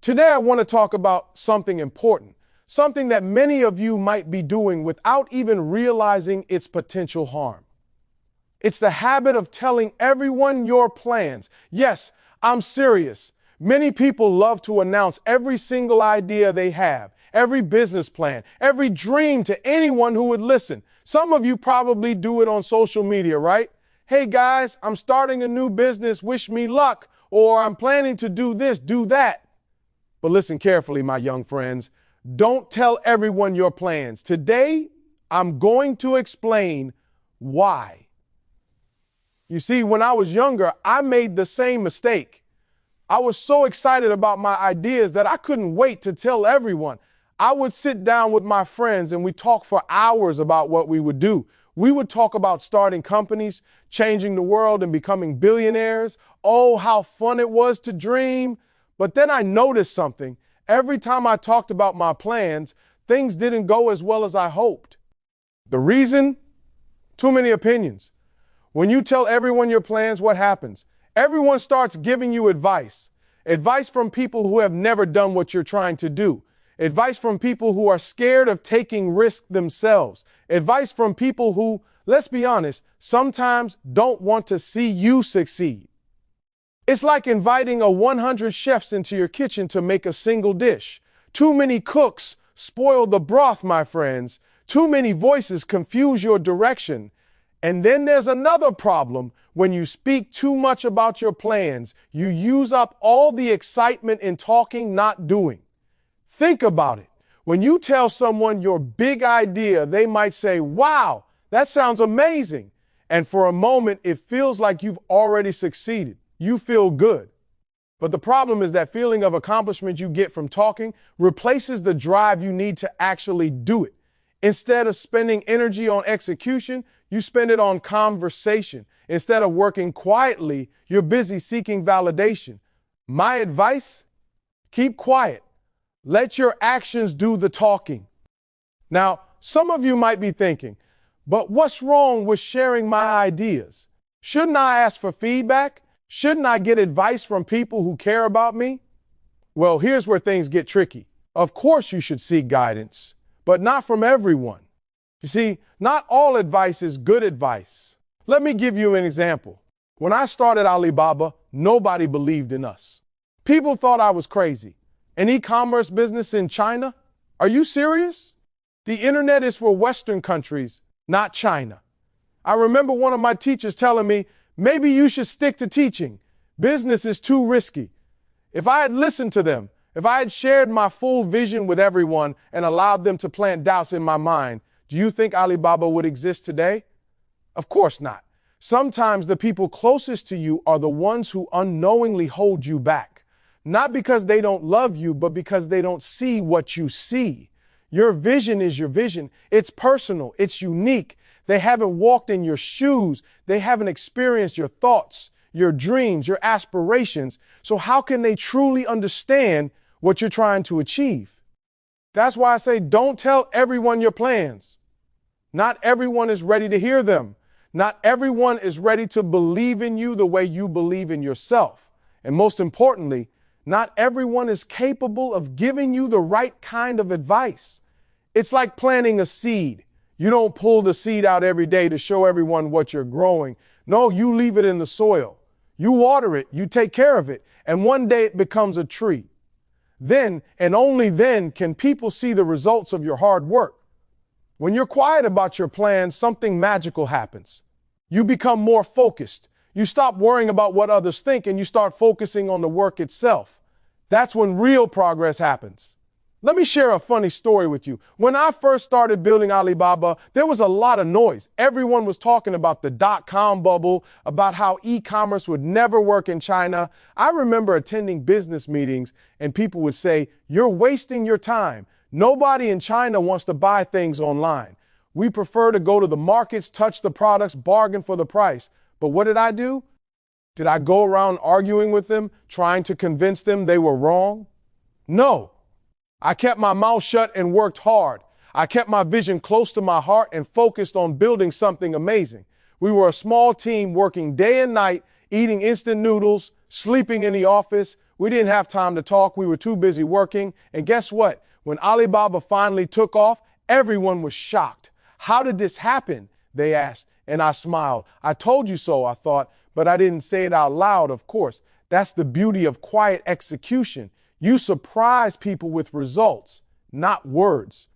Today, I want to talk about something important, something that many of you might be doing without even realizing its potential harm. It's the habit of telling everyone your plans. Yes, I'm serious. Many people love to announce every single idea they have, every business plan, every dream to anyone who would listen. Some of you probably do it on social media, right? Hey guys, I'm starting a new business, wish me luck, or I'm planning to do this, do that. But listen carefully, my young friends. Don't tell everyone your plans. Today, I'm going to explain why. You see, when I was younger, I made the same mistake. I was so excited about my ideas that I couldn't wait to tell everyone. I would sit down with my friends and we talk for hours about what we would do. We would talk about starting companies, changing the world and becoming billionaires. Oh, how fun it was to dream. But then I noticed something. Every time I talked about my plans, things didn't go as well as I hoped. The reason? Too many opinions. When you tell everyone your plans, what happens? Everyone starts giving you advice. Advice from people who have never done what you're trying to do. Advice from people who are scared of taking risks themselves. Advice from people who, let's be honest, sometimes don't want to see you succeed. It's like inviting 100 chefs into your kitchen to make a single dish. Too many cooks spoil the broth, my friends. Too many voices confuse your direction. And then there's another problem. When you speak too much about your plans, you use up all the excitement in talking, not doing. Think about it. When you tell someone your big idea, they might say, wow, that sounds amazing. And for a moment, it feels like you've already succeeded. You feel good. But the problem is that feeling of accomplishment you get from talking replaces the drive you need to actually do it. Instead of spending energy on execution, you spend it on conversation. Instead of working quietly, you're busy seeking validation. My advice? Keep quiet. Let your actions do the talking. Now, some of you might be thinking, but what's wrong with sharing my ideas? Shouldn't I ask for feedback? Shouldn't I get advice from people who care about me? Well, here's where things get tricky. Of course you should seek guidance, but not from everyone. You see, not all advice is good advice. Let me give you an example. When I started Alibaba, nobody believed in us. People thought I was crazy. An e-commerce business in China? Are you serious? The internet is for Western countries, not China. I remember one of my teachers telling me, maybe you should stick to teaching. Business is too risky. If I had listened to them, if I had shared my full vision with everyone and allowed them to plant doubts in my mind, do you think Alibaba would exist today? Of course not. Sometimes the people closest to you are the ones who unknowingly hold you back. Not because they don't love you, but because they don't see what you see. Your vision is your vision. It's personal. It's unique. They haven't walked in your shoes. They haven't experienced your thoughts, your dreams, your aspirations. So how can they truly understand what you're trying to achieve? That's why I say don't tell everyone your plans. Not everyone is ready to hear them. Not everyone is ready to believe in you the way you believe in yourself. And most importantly, not everyone is capable of giving you the right kind of advice. It's like planting a seed. You don't pull the seed out every day to show everyone what you're growing. No, you leave it in the soil. You water it, you take care of it, and one day it becomes a tree. Then, and only then, can people see the results of your hard work. When you're quiet about your plans, something magical happens. You become more focused. You stop worrying about what others think and you start focusing on the work itself. That's when real progress happens. Let me share a funny story with you. When I first started building Alibaba, there was a lot of noise. Everyone was talking about the dot-com bubble, about how e-commerce would never work in China. I remember attending business meetings and people would say, "You're wasting your time. Nobody in China wants to buy things online. We prefer to go to the markets, touch the products, bargain for the price." But what did I do? Did I go around arguing with them, trying to convince them they were wrong? No. I kept my mouth shut and worked hard. I kept my vision close to my heart and focused on building something amazing. We were a small team working day and night, eating instant noodles, sleeping in the office. We didn't have time to talk. We were too busy working. And guess what? When Alibaba finally took off, everyone was shocked. How did this happen? They asked. And I smiled. I told you so, I thought, but I didn't say it out loud, of course. That's the beauty of quiet execution. You surprise people with results, not words.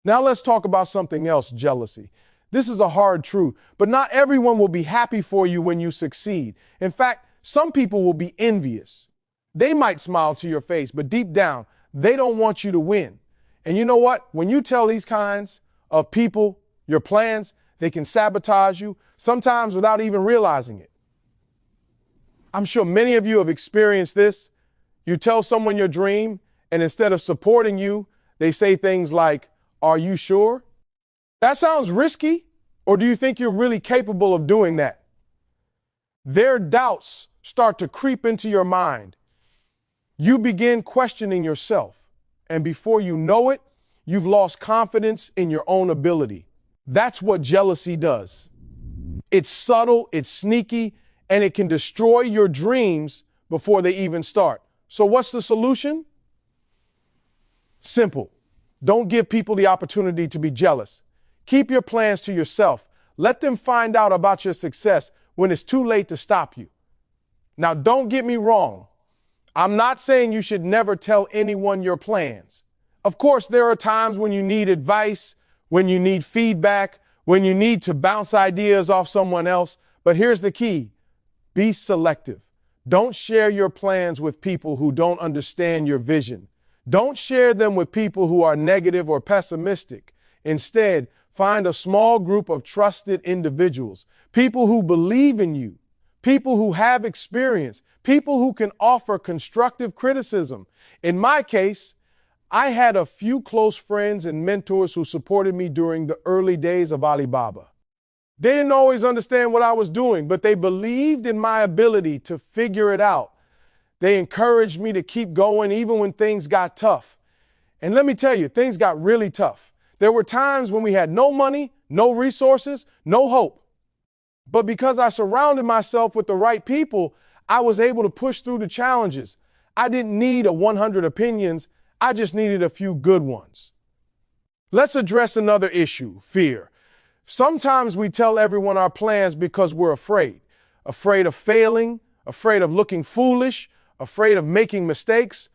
Now let's talk about something else, jealousy. This is a hard truth, but not everyone will be happy for you when you succeed. In fact, some people will be envious. They might smile to your face, but deep down, they don't want you to win. And you know what? When you tell these kinds of people your plans, they can sabotage you, sometimes without even realizing it. I'm sure many of you have experienced this. You tell someone your dream, and instead of supporting you, they say things like, "Are you sure? That sounds risky, or do you think you're really capable of doing that?" Their doubts start to creep into your mind. You begin questioning yourself, and before you know it, you've lost confidence in your own ability. That's what jealousy does. It's subtle, it's sneaky, and it can destroy your dreams before they even start. So what's the solution? Simple. Don't give people the opportunity to be jealous. Keep your plans to yourself. Let them find out about your success when it's too late to stop you. Now, don't get me wrong. I'm not saying you should never tell anyone your plans. Of course, there are times when you need advice, when you need feedback, when you need to bounce ideas off someone else. But here's the key. Be selective. Don't share your plans with people who don't understand your vision. Don't share them with people who are negative or pessimistic. Instead, find a small group of trusted individuals, people who believe in you, people who have experience, people who can offer constructive criticism. In my case, I had a few close friends and mentors who supported me during the early days of Alibaba. They didn't always understand what I was doing, but they believed in my ability to figure it out. They encouraged me to keep going even when things got tough. And let me tell you, things got really tough. There were times when we had no money, no resources, no hope. But because I surrounded myself with the right people, I was able to push through the challenges. I didn't need 100 opinions. I just needed a few good ones. Let's address another issue, fear. Sometimes we tell everyone our plans because we're afraid of failing, afraid of looking foolish, afraid of making mistakes.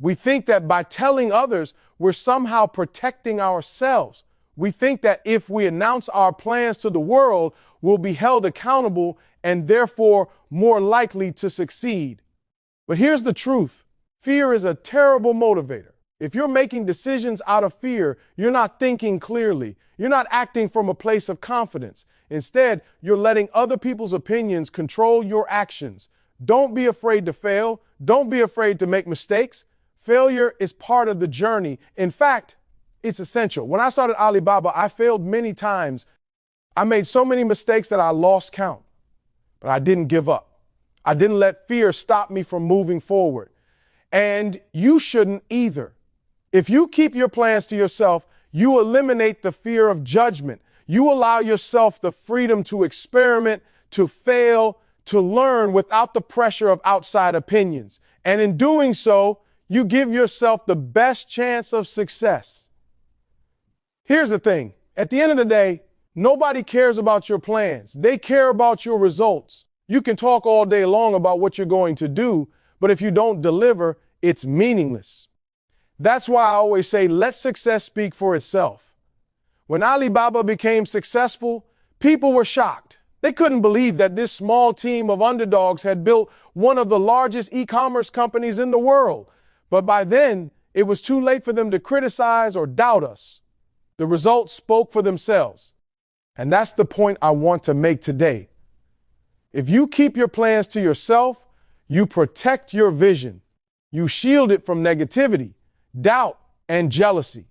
We think that by telling others, we're somehow protecting ourselves. We think that if we announce our plans to the world, we'll be held accountable and therefore more likely to succeed. But here's the truth. Fear is a terrible motivator. If you're making decisions out of fear, you're not thinking clearly. You're not acting from a place of confidence. Instead, you're letting other people's opinions control your actions. Don't be afraid to fail. Don't be afraid to make mistakes. Failure is part of the journey. In fact, it's essential. When I started Alibaba, I failed many times. I made so many mistakes that I lost count. But I didn't give up. I didn't let fear stop me from moving forward. And you shouldn't either. If you keep your plans to yourself, you eliminate the fear of judgment. You allow yourself the freedom to experiment, to fail, to learn without the pressure of outside opinions. And in doing so, you give yourself the best chance of success. Here's the thing. At the end of the day, nobody cares about your plans. They care about your results. You can talk all day long about what you're going to do, but if you don't deliver, it's meaningless. That's why I always say, let success speak for itself. When Alibaba became successful, people were shocked. They couldn't believe that this small team of underdogs had built one of the largest e-commerce companies in the world. But by then, it was too late for them to criticize or doubt us. The results spoke for themselves. And that's the point I want to make today. If you keep your plans to yourself, you protect your vision. You shield it from negativity, doubt, and jealousy.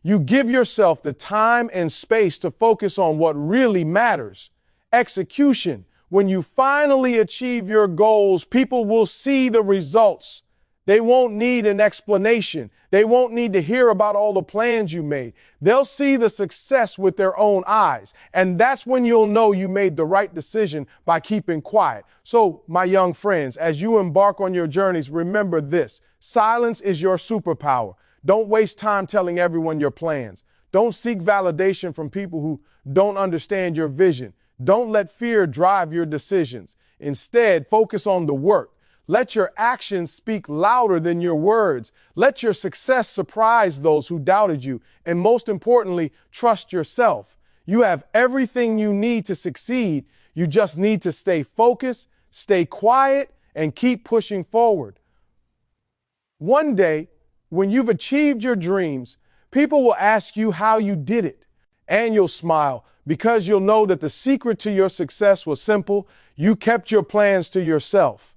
You give yourself the time and space to focus on what really matters. Execution. When you finally achieve your goals, people will see the results. They won't need an explanation. They won't need to hear about all the plans you made. They'll see the success with their own eyes. And that's when you'll know you made the right decision by keeping quiet. So, my young friends, as you embark on your journeys, remember this: silence is your superpower. Don't waste time telling everyone your plans. Don't seek validation from people who don't understand your vision. Don't let fear drive your decisions. Instead, focus on the work. Let your actions speak louder than your words. Let your success surprise those who doubted you. And most importantly, trust yourself. You have everything you need to succeed. You just need to stay focused, stay quiet, and keep pushing forward. One day, when you've achieved your dreams, people will ask you how you did it. And you'll smile because you'll know that the secret to your success was simple. You kept your plans to yourself.